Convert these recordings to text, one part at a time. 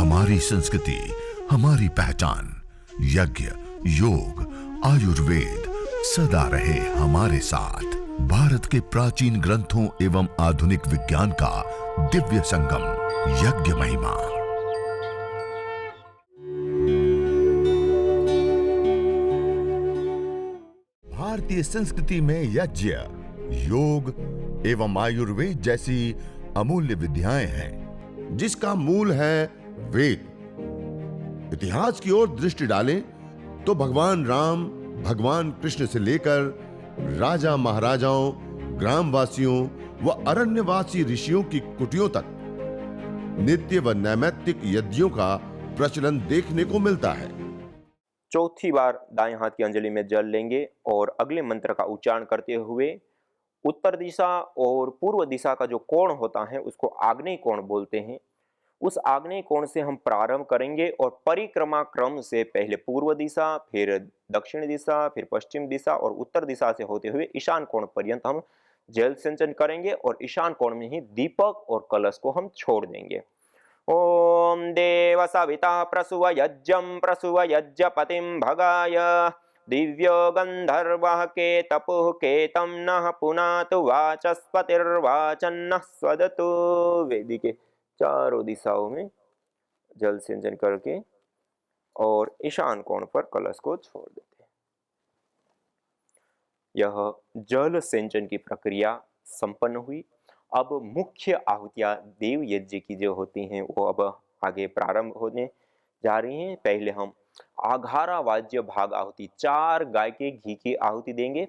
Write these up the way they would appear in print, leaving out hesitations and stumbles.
हमारी संस्कृति, हमारी पहचान। यज्ञ, योग, आयुर्वेद सदा रहे हमारे साथ। भारत के प्राचीन ग्रंथों एवं आधुनिक विज्ञान का दिव्य संगम, यज्ञ महिमा। भारतीय संस्कृति में यज्ञ, योग एवं आयुर्वेद जैसी अमूल्य विद्याएं हैं, जिसका मूल है वेद। इतिहास की ओर दृष्टि डालें तो भगवान राम, भगवान कृष्ण से लेकर राजा महाराजाओं, ग्रामवासियों व अरण्यवासी ऋषियों की कुटियों तक नित्य व नैमित्तिक यज्ञों का प्रचलन देखने को मिलता है। चौथी बार दाएं हाथ की अंजलि में जल लेंगे और अगले मंत्र का उच्चारण करते हुए उत्तर दिशा और पूर्व दिशा का जो कोण होता है उसको आग्नेय कोण बोलते हैं। उस आग्नेय कोण से हम प्रारंभ करेंगे और परिक्रमा क्रम से पहले पूर्व दिशा, फिर दक्षिण दिशा, फिर पश्चिम दिशा और उत्तर दिशा से होते हुए ईशान कोण पर्यंत हम जल सिंचन करेंगे और ईशान कोण में ही दीपक और कलश को हम छोड़ देंगे। ओम देव सविता प्रसुव यज्ञं प्रसुव यज्ञपतिं भगाय दिव्यो गंधर्वः के तपुः केतं नः पुनातु वाचस्पतिर्वाचन्नः स्वदतु। वेदी के चारों दिशाओं में जल सिंचन करके और ईशान कोण पर कलश को छोड़ देते हैं। यह जल सिंचन की प्रक्रिया संपन्न हुई। अब मुख्य आहुतियां देव यज्ञ की जो होती हैं वो अब आगे प्रारंभ होने जा रही हैं। पहले हम आघारा वाज्य भाग आहुति 4 गाय के घी की आहुति देंगे।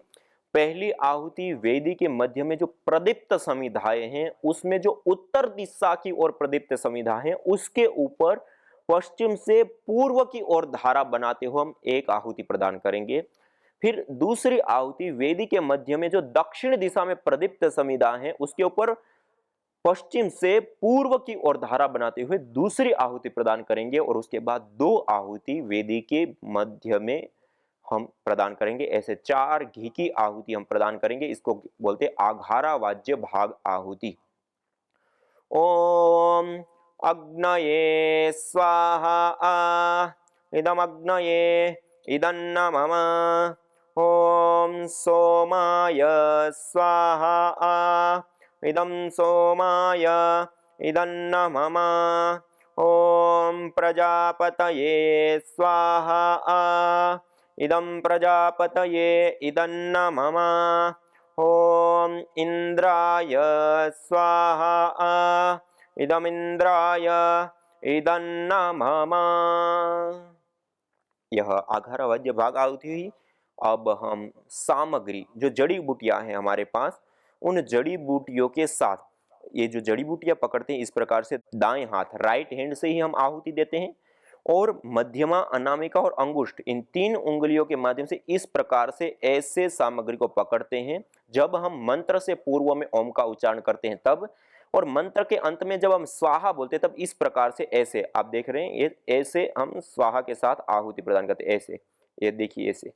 पहली आहुति वेदी के मध्य में जो प्रदीप्त समिधाएं हैं उसमें जो उत्तर दिशा की ओर प्रदीप्त समिधा है उसके ऊपर पश्चिम से पूर्व की ओर धारा बनाते हुए हम एक आहुति प्रदान करेंगे। फिर दूसरी आहुति वेदी के मध्य में जो दक्षिण दिशा में प्रदीप्त समिधा है उसके ऊपर पश्चिम से पूर्व की ओर धारा बनाते हुए दूसरी आहुति प्रदान करेंगे और उसके बाद 2 आहुति वेदी के मध्य में हम प्रदान करेंगे। ऐसे 4 घी की आहुति हम प्रदान करेंगे। इसको बोलते आघारा वाज्य भाग आहुति। ओम अग्नये स्वाहा इदम अग्नये इदन्न मम। ओम सोमाय स्वाहा इदं सोमाय इदन्न मम। ओम प्रजापतये स्वाहा इदं प्रजापतये इदन्न मम। ओम इंद्राय स्वाहा इदम इंद्राय इदन्न मम। यह आघारा वाज्य भाग आहुति हुई। अब हम सामग्री जो जड़ी बूटियां हैं हमारे पास, उन जड़ी बूटियों के साथ ये जो जड़ी बूटियां पकड़ते हैं इस प्रकार से दाएं हाथ राइट हैंड से ही हम आहुति देते हैं और मध्यमा, अनामिका और अंगुष्ठ इन 3 उंगलियों के माध्यम से इस प्रकार से ऐसे सामग्री को पकड़ते हैं। जब हम मंत्र से पूर्व में ओम का उच्चारण करते हैं तब, और मंत्र के अंत में जब हम स्वाहा बोलते हैं तब इस प्रकार से ऐसे आप देख रहे हैं, ये ऐसे हम स्वाहा के साथ आहुति प्रदान करते हैं। ऐसे ये देखिए, ऐसे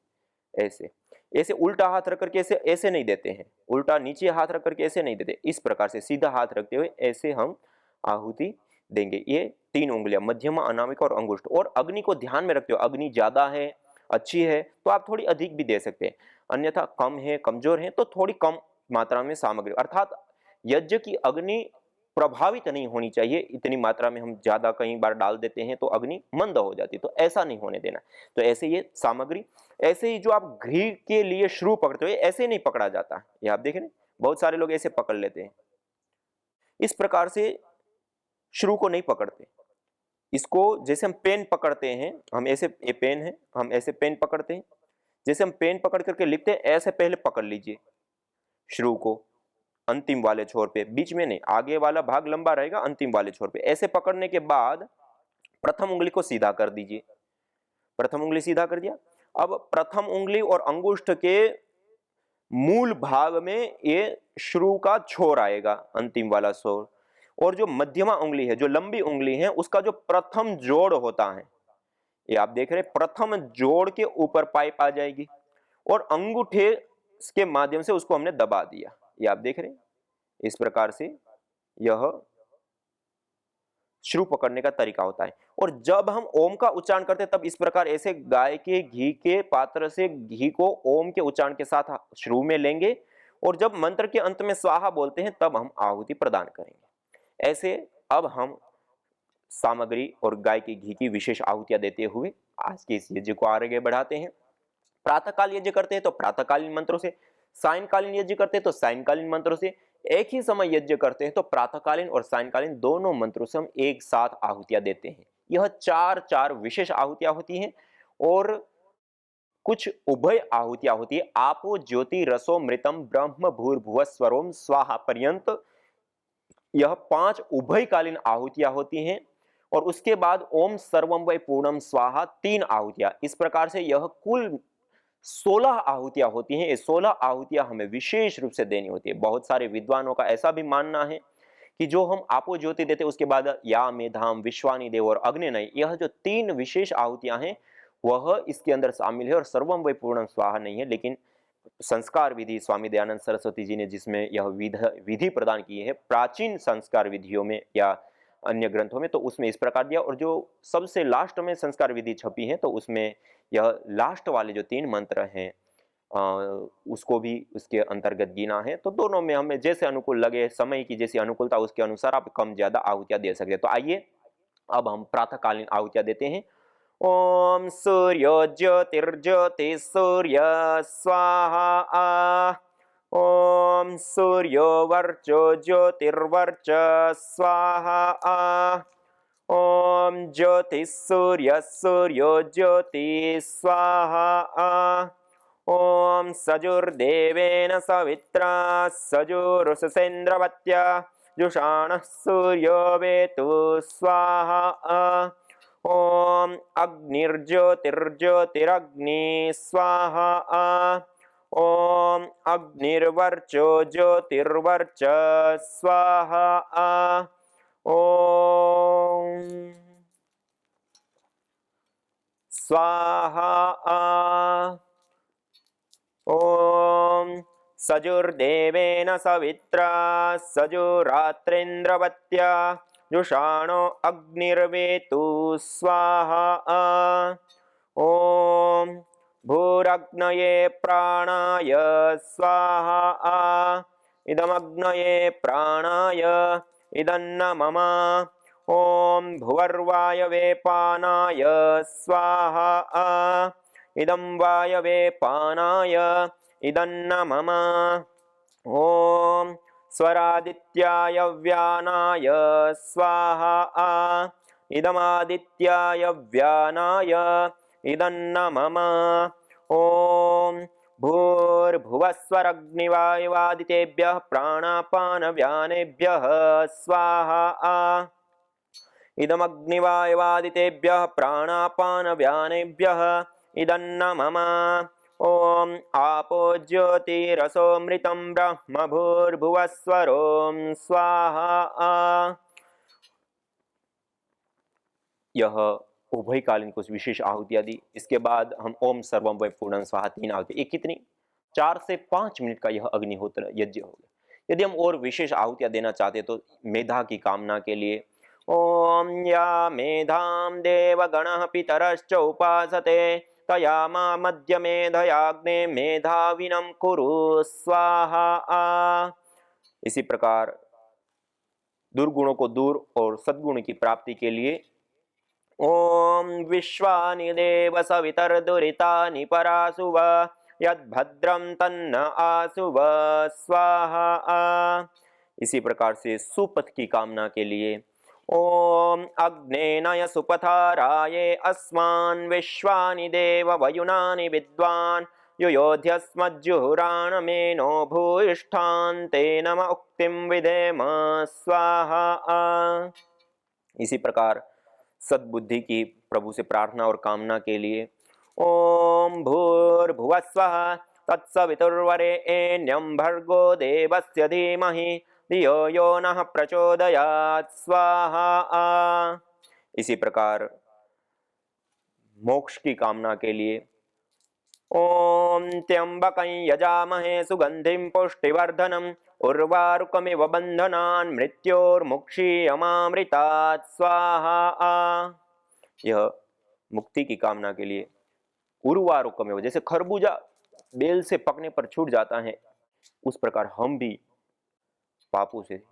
ऐसे ऐसे उल्टा हाथ रख करके ऐसे ऐसे नहीं देते हैं, उल्टा नीचे हाथ रख करके ऐसे नहीं देते, इस प्रकार से सीधा हाथ रखते हुए ऐसे हम आहुति देंगे। ये 3 उंगलियां मध्यमा, अनामिका और अंगुष्ठ। और अग्नि को ध्यान में रखते हो, अग्नि ज्यादा है, अच्छी है तो आप थोड़ी अधिक भी दे सकते हैं, अन्यथा कम है, कमजोर है तो थोड़ी कम मात्रा में सामग्री, अर्थात यज्ञ की अग्नि प्रभावित नहीं होनी चाहिए। इतनी मात्रा में हम ज्यादा कई बार डाल देते हैं तो अग्नि मंद हो जाती है, तो ऐसा नहीं होने देना। तो ऐसे ये सामग्री, ऐसे ही जो आप घी के लिए श्रु पकड़ते हो ऐसे नहीं पकड़ा जाता। ये आप देख रहे हैं, बहुत सारे लोग ऐसे पकड़ लेते हैं, इस प्रकार से श्रु को नहीं पकड़ते। इसको जैसे हम पेन पकड़ते हैं, हम ऐसे, ये पेन है, हम ऐसे पेन पकड़ते हैं, जैसे हम पेन पकड़ करके लिखते हैं ऐसे पहले पकड़ लीजिए श्रु को, अंतिम वाले छोर पे, बीच में नहीं, आगे वाला भाग लंबा रहेगा, अंतिम वाले छोर पे। ऐसे पकड़ने के बाद प्रथम उंगली को सीधा कर दीजिए, प्रथम उंगली सीधा कर दिया। अब प्रथम उंगली और अंगुष्ठ के मूल भाग में ये श्रु का छोर आएगा, अंतिम वाला छोर, और जो मध्यमा उंगली है, जो लंबी उंगली है, उसका जो प्रथम जोड़ होता है, ये आप देख रहे हैं, प्रथम जोड़ के ऊपर पाइप आ जाएगी और अंगूठे के माध्यम से उसको हमने दबा दिया। ये आप देख रहे हैं, इस प्रकार से यह शुरू पकड़ने का तरीका होता है। और जब हम ओम का उच्चारण करते हैं तब इस प्रकार ऐसे गाय के घी के पात्र से घी को ओम के उच्चारण के साथ शुरू में लेंगे और जब मंत्र के अंत में स्वाहा बोलते हैं तब हम आहुति प्रदान करेंगे। ऐसे अब हम सामग्री और गाय के घी की विशेष आहुतियां देते हुए आज के इस यज्ञ को आगे बढ़ाते हैं। प्रातःकाल यज्ञ करते हैं तो प्रातःकालीन मंत्रों से, सायंकालीन यज्ञ करते हैं तो सायंकालीन मंत्रों से, एक ही समय यज्ञ करते हैं तो प्रातःकालीन और सायंकालीन दोनों मंत्रों से हम एक साथ आहुतियां देते हैं। यह चार विशेष आहुतियां होती हैं और कुछ उभय आहुतियां होती है। आपो ज्योति रसो मृतम ब्रह्म भूर्भुवः स्वरोम स्वाहा पर्यंत यह 5 उभयकालीन आहुतियां होती हैं और उसके बाद ओम सर्वम वै पूर्णम स्वाहा 3 आहुतियां। इस प्रकार से यह कुल 16 आहुतियां होती हैं। ये 16 आहुतियां हमें विशेष रूप से देनी होती है। बहुत सारे विद्वानों का ऐसा भी मानना है कि जो हम आपो ज्योति देते हैं उसके बाद या मेधाम विश्वानी देव और अग्निनय, यह जो 3 विशेष आहुतियां हैं वह इसके अंदर शामिल है और सर्वम वै पूर्णम स्वाहा नहीं है। लेकिन संस्कार विधि स्वामी दयानंद सरस्वती जी ने जिसमें यह विधि प्रदान की है प्राचीन संस्कार विधियों में या अन्य ग्रंथों में, तो उसमें इस प्रकार दिया। और जो सबसे लास्ट में संस्कार विधि छपी है तो उसमें यह लास्ट वाले जो 3 मंत्र हैं उसको भी उसके अंतर्गत गिना है। तो दोनों में हमें जैसे अनुकूल लगे, समय की जैसी अनुकूलता उसके अनुसार आप कम ज्यादा आहुतियां दे सकते हैं। तो आइए अब हम प्रातःकालीन आहुतियां देते हैं। ओम सूर्यो ज्योतिर्ज्योति सूर्य स्वाहा। ओम सूर्यो वर्चो ज्योतिर्वर्च स्वाहा। ओम ज्योति सूर्य सूर्यो ज्योति स्वाहा। ओम सजुर्देवेन सवित्रा सजुरुषसेन्द्रवत्या जुषाणः सूर्यो वेतु स्वाहा। ओम अग्निर्ज्योतिर्ज्योतिरग्नि स्वाहा। ओम अग्निर्वर्चो ज्योतिर्वर्च स्वाहा। ओम स्वाहा। ओम सजुर्देवेन सवित्रा सजुरात्रेन्द्रवत्या जुषाणो अग्निर्वेतु स्वाहा। ओम भूरग्नये प्राणाय स्वाहा। इदमग्नये प्राणाय इदन्न मम। ओम भुवर्वायवे पानाय स्वाहा। इदं वायवे पानाय इदन्न मम। ओम स्वरादित्याय व्यानाय स्वाहा। इदमादित्याय व्यानाय इदन्न मम। ओम भूर्भुवस्वरग्निवायुवादितेभ्यः प्राणापानव्यानेभ्यः स्वाहा। इदमग्निवायुवादितेभ्यः प्राणापानव्यानेभ्यः इदन्न मम। ओम आपो ज्योतिरसोमृतं ब्रह्म भूर्भुवस्वरोम स्वाहा। यह उभयकालीन कुछ विशेष आहुतियां दी। इसके बाद हम ओम सर्वम वै पूर्णम स्वाहा 3 आहुति। ये कितनी 4 से 5 मिनट का यह अग्निहोत्र यज्ञ हो गया। यदि हम और विशेष आहुतियां देना चाहते तो मेधा की कामना के लिए ओम या मेधाम देवगणः पितरश्च उपासते तया मा मध्य मेधयाग्ने मेधाविनं कुरु स्वाहा। इसी प्रकार दुर्गुणों को दूर और सद्गुण की प्राप्ति के लिए ओम विश्वानि देव सवितर्दुरितानि परासुव यद्भद्रं तन्न आसुव स्वाहा। इसी प्रकार से सुपथ की कामना के लिए ओम अग्नेनय सुपथाराये अस्मान् विश्वानि देव वयुनानि विद्वान् युयोध्यस्मज्जुहुराणमेनो भूयिष्ठान् ते नम उक्तिं विधेम स्वाहा। इसी प्रकार सद्बुद्धि की प्रभु से प्रार्थना और कामना के लिए ओम भूर्भुवस्वः तत्सवितुर्वरेण्यं भर्गो देवस्य धीमहि धियो यो नः प्रचोदयात् स्वाहा। इसी प्रकार मोक्ष की कामना के लिए ओम त्र्यंबकं यजामहे सुगंधिं पुष्टिवर्धनम् उर्वारुकमिव बंधनान् मृत्योर्मुक्षीयमामृतात् स्वाहा। यह मुक्ति की कामना के लिए उर्वारुकमेव, जैसे खरबूजा बेल से पकने पर छूट जाता है, उस प्रकार हम भी पापों से,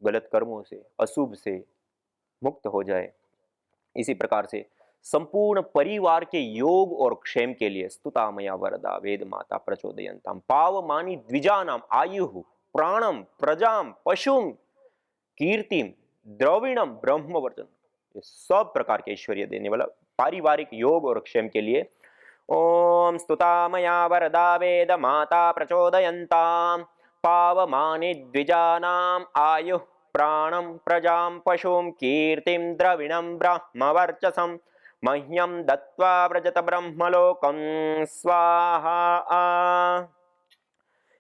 गलत कर्मों से, अशुभ से मुक्त हो जाए। इसी प्रकार से संपूर्ण परिवार के योग और क्षेम के लिए स्तुता मया वरदा वेद माता प्रचोदयंताम पावमानी द्विजानाम आयु प्राणम प्रजाम पशुम कीर्तिम द्रविणम ब्रह्मवर्चन, ये सब प्रकार के ऐश्वर्य देने वाला पारिवारिक योग और क्षेम के लिए ओम स्तुता मया वरदा वेद माता प्रचोदयंताम पावमानि द्विजानाम आयु प्राणं प्रजां पशुं कीर्तिं द्रविणं ब्रह्मवर्चसं मह्यं दत्त्वा व्रजत ब्रह्मलोकं स्वाहा।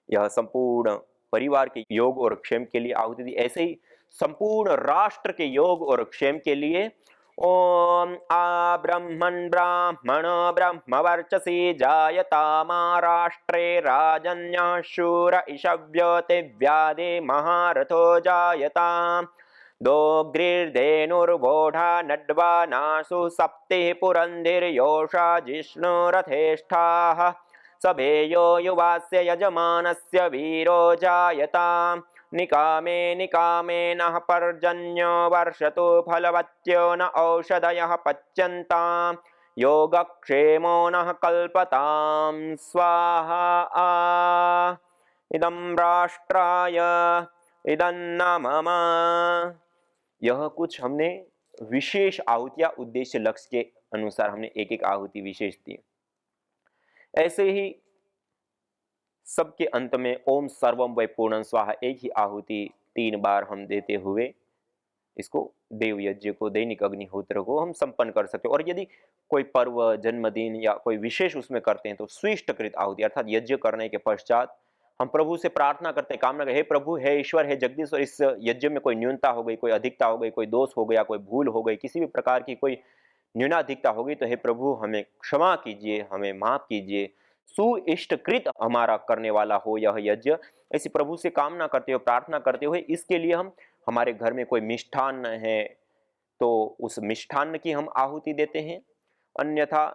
यह संपूर्ण परिवार के योग और क्षेम के लिए आहुति दी। ऐसे ही संपूर्ण राष्ट्र के योग और क्षेम के लिए ओम आ ब्रह्मण ब्राह्मण ब्रह्मवर्चसी जायतामा राष्ट्रे राजन्यः शूर इषव्यते व्यादे महारथो जायताम् दोग्रीर्धेनुर्वोढा नड्वा नासु सप्तिः पुरन्धिर्योषा जिष्णुरथेष्ठाः सभेयो युवास्य यजमानस्य वीरो जायताम् निकामे निकामे नः पर्जन्यो वर्षतु फलवत्यो न औषधयः पच्यन्ताम् योगक्षेमो नः कल्पताम् स्वाहा। इदं राष्ट्राय इदन्न मम। यह कुछ हमने विशेष आहुतियां उद्देश्य लक्ष्य के अनुसार हमने एक एक आहुति विशेष दी। ऐसे ही सबके अंत में ओम सर्वम वै पूर्णं स्वाहा एक ही आहुति 3 बार हम देते हुए इसको देव यज्ञ को, दैनिक अग्निहोत्र को हम संपन्न कर सकते हैं। और यदि कोई पर्व, जन्मदिन या कोई विशेष उसमें करते हैं तो स्विष्टकृत आहुति अर्थात यज्ञ करने के पश्चात हम प्रभु से प्रार्थना करते हैं, कामना करते, हे प्रभु, हे ईश्वर, हे जगदीश्वर, इस यज्ञ में कोई न्यूनता हो गई, कोई अधिकता हो गई, कोई दोष हो गया, कोई भूल हो गई, किसी भी प्रकार की कोई न्यूनाधिकता हो गई तो हे प्रभु हमें क्षमा कीजिए, हमें माफ कीजिए, सुइष्टकृत हमारा करने वाला हो यह यज्ञ। ऐसी प्रभु से कामना करते हुए, प्रार्थना करते हुए इसके लिए हम हमारे घर में कोई मिष्ठान्न है तो उस मिष्ठान्न की हम आहुति देते हैं, अन्यथा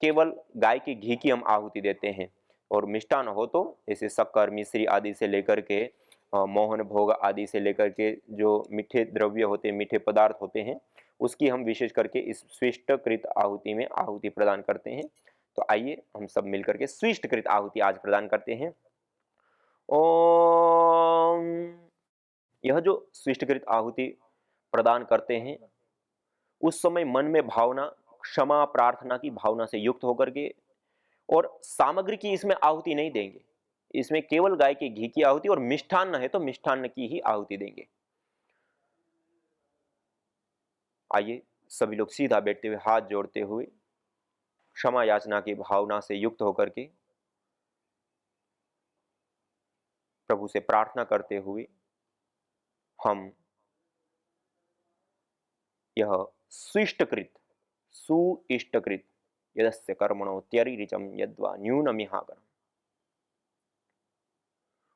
केवल गाय के घी की हम आहुति देते हैं। और मिष्ठान्न हो तो जैसे शक्कर, मिश्री आदि से लेकर के मोहन भोग आदि से लेकर के जो मीठे द्रव्य होते हैं, मीठे पदार्थ होते हैं, उसकी हम विशेष करके इस स्विष्टकृत आहुति में आहुति प्रदान करते हैं। तो आइए हम सब मिलकर के स्विष्टकृत आहुति आज प्रदान करते हैं। ओम। यह जो स्विष्टकृत आहुति प्रदान करते हैं उस समय मन में भावना क्षमा प्रार्थना की भावना से युक्त होकर के, और सामग्री की इसमें आहुति नहीं देंगे, इसमें केवल गाय के घी की आहुति, और मिष्ठान्न है तो मिष्ठान्न की ही आहुति देंगे। आइए सभी लोग सीधा बैठते हुए, हाथ जोड़ते हुए, क्षमा याचना की भावना से युक्त होकर के प्रभु से प्रार्थना करते हुए हम यह स्विष्टकृत सुइष्टकृत यदस्य कर्मणो त्यरिरिचम यद्वा न्यूनमिहाकरम्।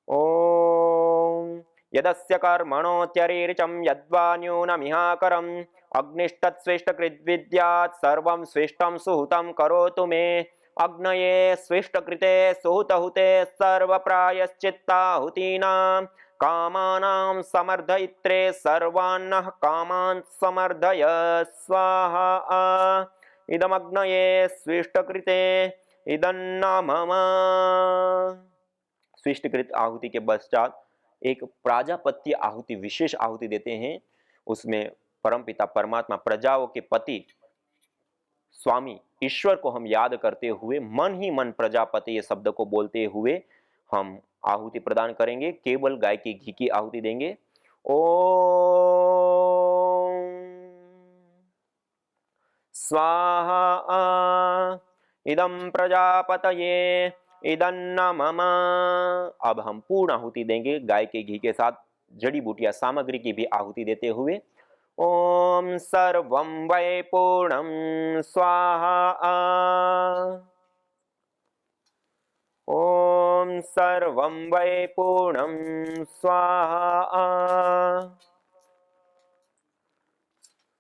ओम यदस्य कर्मणो त्यरिरिचम यद्वा न्यूनमिहाकरम् अग्निष्टत्स्विष्टकृद्विद्यात् सर्वं स्विष्टं सुहुतं करोतु मे अग्नये स्विष्टकृते सुहुतहुते सर्वप्रायश्चित्ताहुतीनां कामानां समर्धयित्रे सर्वान्नः कामान् समर्धय स्वाहा। इदमग्नये स्विष्टकृते इदन्न मम। स्विष्टकृत आहुति के पश्चात एक प्राजापत्य आहुति, विशेष आहुति देते हैं। उसमें परमपिता परमात्मा, प्रजाओं के पति स्वामी ईश्वर को हम याद करते हुए मन ही मन प्रजापति ये शब्द को बोलते हुए हम आहुति प्रदान करेंगे। केवल गाय के घी की आहुति देंगे। ओम स्वाहा इदं प्रजापतये इदन्न मम। अब हम पूर्ण आहुति देंगे गाय के घी के साथ जड़ी बूटियां सामग्री की भी आहुति देते हुए। ओम सर्वं वै पूर्णं स्वाहा। ओम सर्वं वै पूर्णं स्वाहा।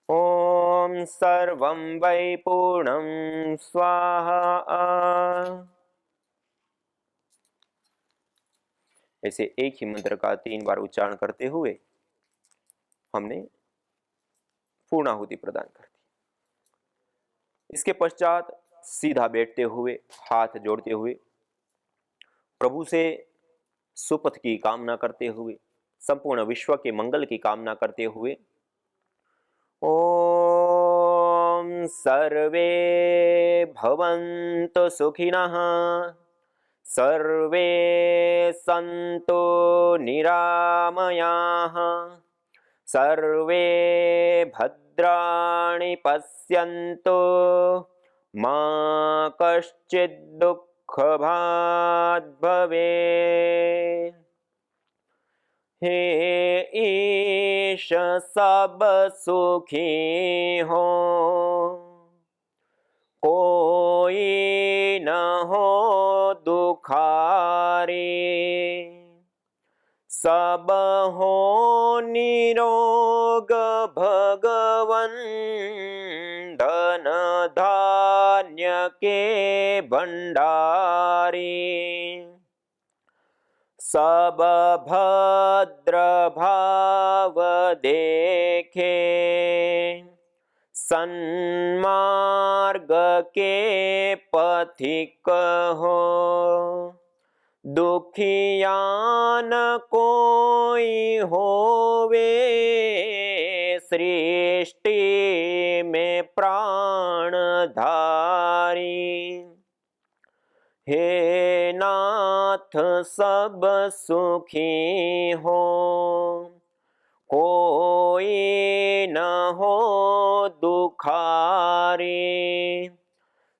ओम सर्वं वै पूर्णं स्वाहा। ऐसे एक ही मंत्र का 3 बार उच्चारण करते हुए हमने पूर्णाहुति प्रदान कर दी। इसके पश्चात सीधा बैठते हुए, हाथ जोड़ते हुए, प्रभु से सुपथ की कामना करते हुए, संपूर्ण विश्व के मंगल की कामना करते हुए, ओम सर्वे भवन्तु सुखिनः, सर्वे सन्तु निरामयाः, सर्वे भद्राणि पश्यन्तु, मा कश्चित् दुःखभाग् भवेत्। हे ईश सब सुखी हो, कोई न हो दुखारी, सब हो निरोग भगवन, धन धान्य के भंडारी, सब भद्र भाव देखे, सन्मार्ग के पथिक हो, दुखियान कोई होवे, सृष्टि में प्राणधारी। हे नाथ सब सुखी हो, कोई न हो दुखारी,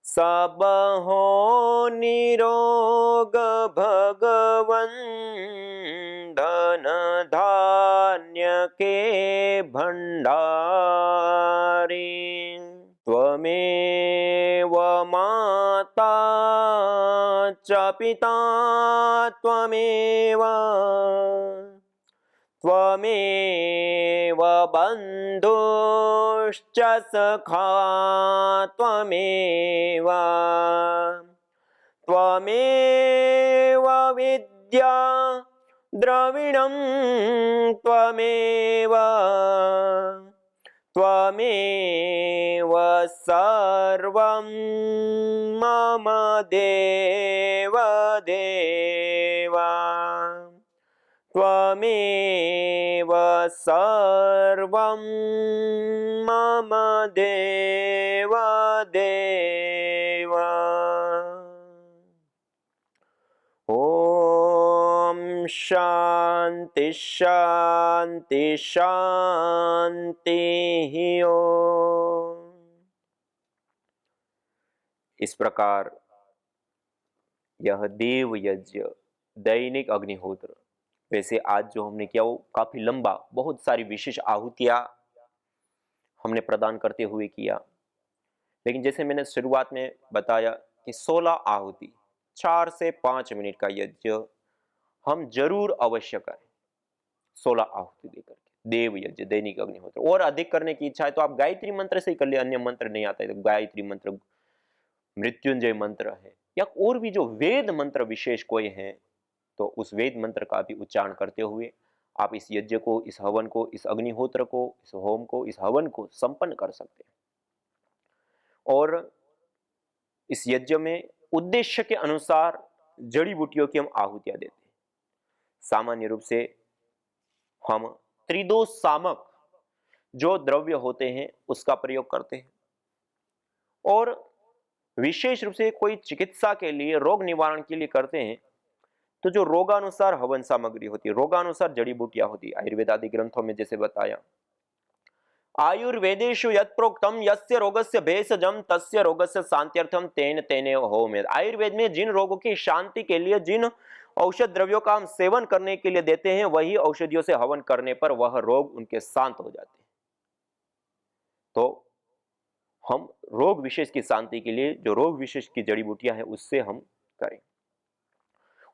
सब हो निरोग भगवन, धन धान्य के भंडारी। त्वमेव माता च पिता त्वमेव, त्वमेव बन्धुश्च सखा त्वमेव, त्वमेव विद्या द्रविणं त्वमेव, त्वमेव सर्वं मम देव देवा, त्वमेव सर्वं मम देव देवा। ओम शांति शांति शांति ओम। इस प्रकार यह देव यज्ञ, दैनिक अग्निहोत्र, वैसे आज जो हमने किया वो काफी लंबा, बहुत सारी विशेष आहुतियां हमने प्रदान करते हुए किया, लेकिन जैसे मैंने शुरुआत में बताया कि 16 आहुति 4 से 5 मिनट का यज्ञ हम जरूर अवश्य करें, 16 आहुति देकर के देव यज्ञ, दैनिक अग्निहोत्र। और अधिक करने की इच्छा है तो आप गायत्री मंत्र से ही कर ले, अन्य मंत्र नहीं आता है तो गायत्री मंत्र, मृत्युंजय मंत्र है, या और भी जो वेद मंत्र विशेष कोई है तो उस वेद मंत्र का भी उच्चारण करते हुए आप इस यज्ञ को, इस हवन को, इस अग्निहोत्र को, इस होम को, इस हवन को संपन्न कर सकते हैं। और इस यज्ञ में उद्देश्य के अनुसार जड़ी बूटियों की हम आहुतियां देते हैं। सामान्य रूप से हम त्रिदोष सामक जो द्रव्य होते हैं उसका प्रयोग करते हैं, और विशेष रूप से कोई चिकित्सा के लिए, रोग निवारण के लिए करते हैं तो जो रोगानुसार हवन सामग्री होती है, रोगानुसार जड़ी बूटियां होती है। आयुर्वेद आदि ग्रंथों में जैसे बताया, आयुर्वेदेषु यत् प्रोक्तम यस्य रोगस्य भेषजम तस्य रोगस्य शांत्यर्थम तेन तेने होमेत्। आयुर्वेद में जिन रोगों की शांति के लिए जिन औषध द्रव्यों का हम सेवन करने के लिए देते हैं, वही औषधियों से हवन करने पर वह रोग उनके शांत हो जाते हैं। तो हम रोग विशेष की शांति के लिए जो रोग विशेष की जड़ी बूटियां हैं उससे हम करें।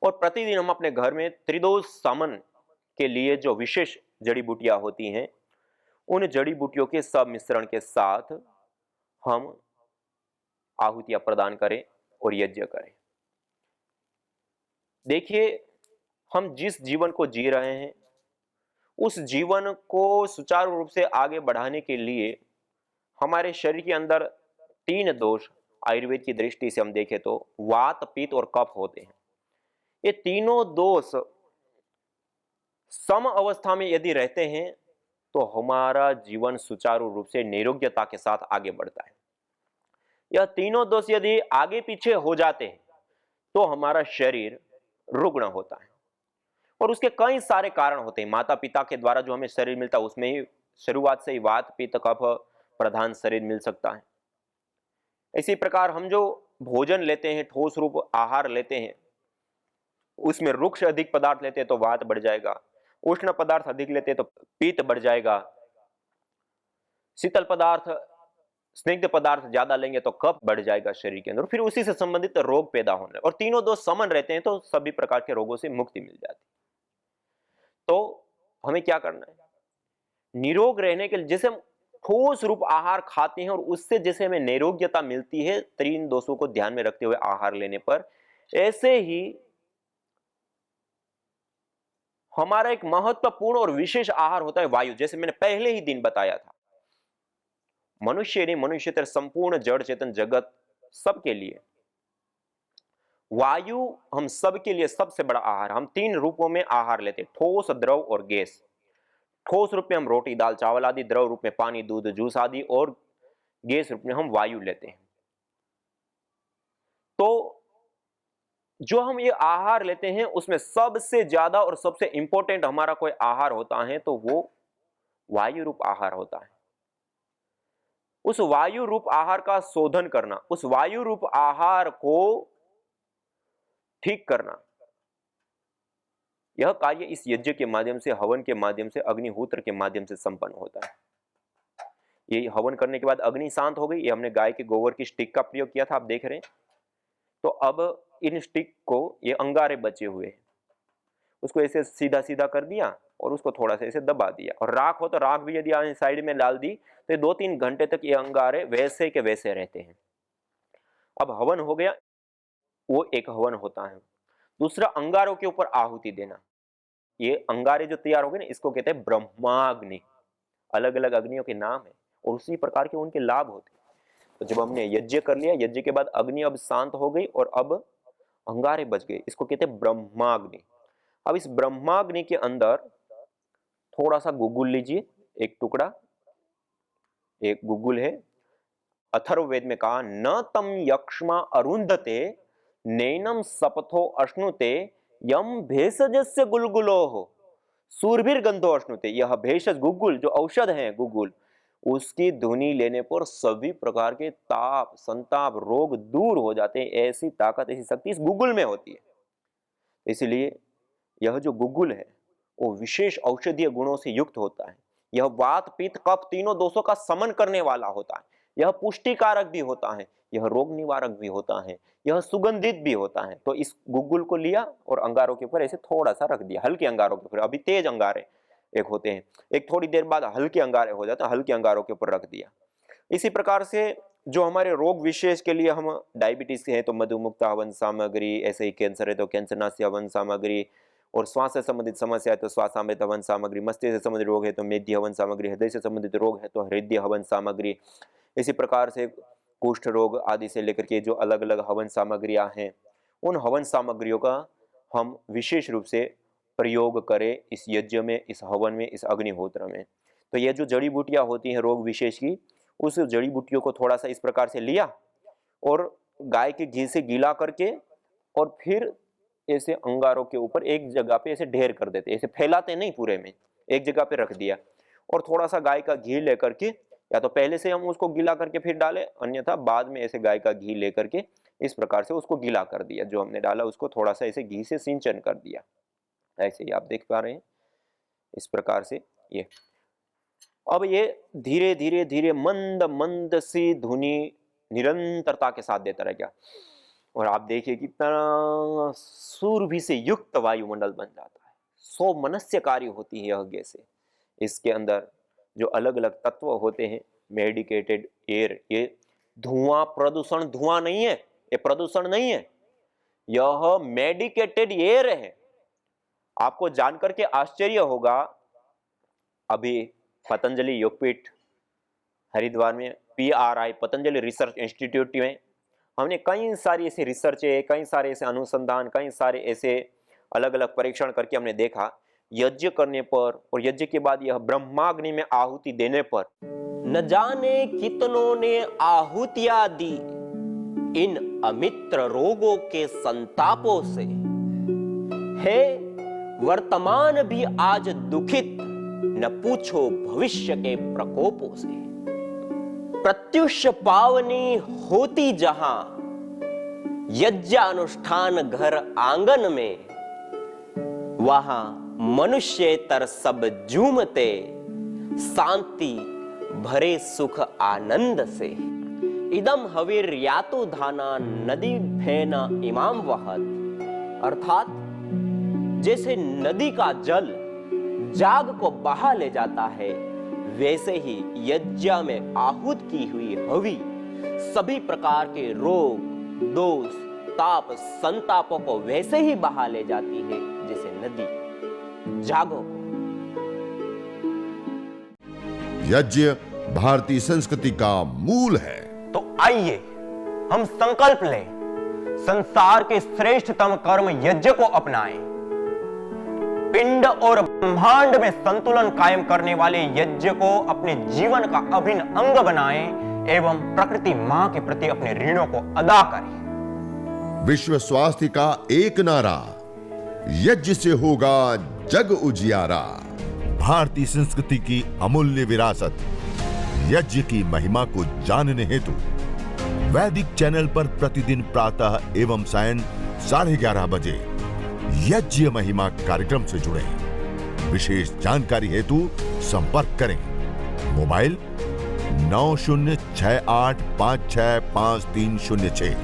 और प्रतिदिन हम अपने घर में त्रिदोष सामन के लिए जो विशेष जड़ी बूटियां होती हैं, उन जड़ी बूटियों के सब मिश्रण के साथ हम आहुतियां प्रदान करें और यज्ञ करें। देखिए, हम जिस जीवन को जी रहे हैं, उस जीवन को सुचारू रूप से आगे बढ़ाने के लिए हमारे शरीर के अंदर 3 दोष आयुर्वेद की दृष्टि से हम देखें तो वात, पित्त और कफ होते हैं। ये तीनों दोष सम अवस्था में यदि रहते हैं तो हमारा जीवन सुचारू रूप से निरोग्यता के साथ आगे बढ़ता है। यह तीनों दोष यदि आगे पीछे हो जाते हैं तो हमारा शरीर रुग्ण होता है और उसके कई सारे कारण होते हैं। माता पिता के द्वारा जो हमें शरीर मिलता है उसमें ही शुरुआत से ही वात, पित्त, कफ प्रधान शरीर मिल सकता है। इसी प्रकार हम जो भोजन लेते हैं, ठोस रूप आहार लेते हैं, उसमें रुक्ष अधिक पदार्थ लेते हैं तो वात बढ़ जाएगा, उष्ण पदार्थ अधिक लेते हैं तो पित्त बढ़ जाएगा, शीतल पदार्थ, स्निग्ध पदार्थ ज्यादा लेंगे तो कफ बढ़ जाएगा शरीर के अंदर, फिर उसी से संबंधित रोग पैदा होने, और तीनों दोष समन रहते हैं तो सभी प्रकार के रोगों से मुक्ति मिल जाती है। तो हमें क्या करना है? निरोग रहने के लिए जैसे हम ठोस रूप आहार खाते हैं और उससे जैसे हमें निरोग्यता मिलती है 3 दोषों को ध्यान में रखते हुए आहार लेने पर, ऐसे ही हमारा एक महत्वपूर्ण और विशेष आहार होता है वायु। जैसे मैंने पहले ही दिन बताया था, मनुष्य नहीं, मनुष्यतर संपूर्ण जड़ चेतन जगत सबके लिए वायु हम सबके लिए सबसे बड़ा आहार। हम 3 रूपों में आहार लेते हैं, ठोस, द्रव और गैस। ठोस रूप में हम रोटी, दाल, चावल आदि, द्रव रूप में पानी, दूध, जूस आदि, और गैस रूप में हम वायु लेते हैं। तो जो हम ये आहार लेते हैं उसमें सबसे ज्यादा और सबसे इंपॉर्टेंट हमारा कोई आहार होता है तो वो वायु रूप आहार होता है। उस वायु रूप आहार का शोधन करना, उस वायु रूप आहार को ठीक करना, यह कार्य इस यज्ञ के माध्यम से, हवन के माध्यम से, अग्निहोत्र के माध्यम से संपन्न होता है। ये हवन करने के बाद अग्नि शांत हो गई। ये हमने गाय के गोबर की स्टिक का प्रयोग किया था, आप देख रहे हैं। तो अब इन स्टिक को, ये अंगारे बचे हुए हैं, उसको ऐसे सीधा सीधा कर दिया और उसको थोड़ा सा ऐसे दबा दिया, और राख हो तो राख भी यदि साइड में डाल दी तो 2-3 घंटे तक ये अंगारे वैसे के वैसे रहते हैं। अब हवन हो गया, वो एक हवन होता है। दूसरा, अंगारों के ऊपर आहुति देना। ये अंगारे जो तैयार हो गए ना, इसको कहते हैं ब्रह्माग्नि। अलग अलग अग्नियों के नाम है और उसी प्रकार के उनके लाभ होते हैं। तो जब हमने यज्ञ कर लिया, यज्ञ के बाद अग्नि अब शांत हो गई और अब अंगारे बच गए, इसको कहते हैं ब्रह्माग्नि। अब इस ब्रह्माग्नि के अंदर थोड़ा सा गुगुल लीजिए, एक टुकड़ा, एक गुगुल है। अथर्ववेद में कहा, न तम यक्ष्मा अरुंधते नैनम सपथो अश्नुते यम भेषजस्य गुलगुलो सूरभीर गंधो अश्नुते। यह भेषज गुगुल, जो औषध है गुगुल, उसकी धुनी लेने पर सभी प्रकार के ताप, संताप, रोग दूर हो जाते हैं। ऐसी ताकत, ऐसी शक्ति इस गुगुल में होती है। इसलिए यह जो गुगुल है वो विशेष औषधीय गुणों से युक्त होता है। यह वात, पित्त, कफ तीनों दोषों का समन करने वाला होता है। यह पुष्टिकारक भी होता है, यह रोग निवारक भी होता है, यह सुगंधित भी होता है। तो इस गुगुल को लिया और अंगारों के ऊपर ऐसे थोड़ा सा रख दिया, हल्के अंगारों के ऊपर। अभी तेज अंगारे एक होते हैं, एक थोड़ी देर बाद हल्के अंगारे हो जाते हैं, हल्के अंगारों के ऊपर रख दिया। इसी प्रकार से जो हमारे रोग विशेष के लिए, हम डायबिटीज है तो मधुमुक्त हवन सामग्री, ऐसे ही कैंसर है तो कैंसरनाशी हवन सामग्री, और श्वास से संबंधित समस्या है तो श्वासामृत हवन सामग्री, मस्तिष्क से संबंधित रोग है तो मेध्य हवन सामग्री, हृदय से संबंधित रोग है तो हृदय हवन सामग्री। इसी प्रकार से कुष्ठ रोग आदि से लेकर के जो अलग अलग हवन सामग्रियां हैं, उन हवन सामग्रियों का हम विशेष रूप से प्रयोग करें इस यज्ञ में, इस हवन में, इस अग्निहोत्र में। तो ये जो जड़ी बूटियां होती हैं रोग विशेष की, उस जड़ी बूटियों को थोड़ा सा इस प्रकार से लिया और गाय के घी से गीला करके, और फिर ऐसे अंगारों के ऊपर एक जगह पे ऐसे ढेर कर देते, ऐसे फैलाते नहीं, पूरे में एक जगह पे रख दिया, और थोड़ा सा गाय का घी लेकर के, या तो पहले से हम उसको गीला करके फिर डाले, अन्यथा बाद में ऐसे गाय का घी लेकर के इस प्रकार से उसको गीला कर दिया। जो हमने डाला उसको थोड़ा सा ऐसे घी से सिंचन कर दिया। ऐसे ही आप देख पा रहे हैं इस प्रकार से। ये अब ये धीरे धीरे धीरे मंद मंद सी धुनी निरंतरता के साथ देता रहेगा। और आप देखिए कितना सुरभि से युक्त वायुमंडल बन जाता है। 100 मनुष्य कार्य होती है यज्ञ से। इसके अंदर जो अलग अलग तत्व होते हैं, मेडिकेटेड एयर, ये धुआं प्रदूषण धुआं नहीं है, ये प्रदूषण नहीं है, यह मेडिकेटेड एयर है। आपको जानकर के आश्चर्य होगा, अभी पतंजलि योगपीठ हरिद्वार में PRI पतंजलि रिसर्च इंस्टीट्यूट में हमने कई सारी ऐसी रिसर्च है, कई सारे ऐसे अनुसंधान, कई सारे ऐसे अलग अलग परीक्षण करके हमने देखा, यज्ञ करने पर और यज्ञ के बाद यह ब्रह्माग्नि में आहुति देने पर न जाने कितनों ने आहुतियां दी इन अमित्र रोगों के संतापों से, है वर्तमान भी आज दुखित, न पूछो भविष्य के प्रकोपों से। प्रत्युष पावनी होती जहां यज्ञानुष्ठान घर आंगन में, वहां मनुष्येतर सब झूमते शांति भरे सुख आनंद से। इदम हवीर यातु धाना नदी फेना इमाम वहत, अर्थात जैसे नदी का जल जाग को बहा ले जाता है, वैसे ही यज्ञ में आहूत की हुई हवि सभी प्रकार के रोग, दोष, ताप, संतापों को वैसे ही बहा ले जाती है जैसे नदी जागो। यज्ञ भारतीय संस्कृति का मूल है। तो आइए हम संकल्प लें, संसार के श्रेष्ठतम कर्म यज्ञ को अपनाएं। पिंड और ब्रह्मांड में संतुलन कायम करने वाले यज्ञ को अपने जीवन का अभिन्न अंग बनाएं एवं प्रकृति मां के प्रति अपने ऋणों को अदा करें। विश्व स्वास्थ्य का एक नारा, यज्ञ से होगा जग उजियारा। भारतीय संस्कृति की अमूल्य विरासत यज्ञ की महिमा को जानने हेतु वैदिक चैनल पर प्रतिदिन प्रातः एवं सायं 11:30 बजे यज्ञ महिमा कार्यक्रम से जुड़े। विशेष जानकारी हेतु संपर्क करें। मोबाइल 9068565306।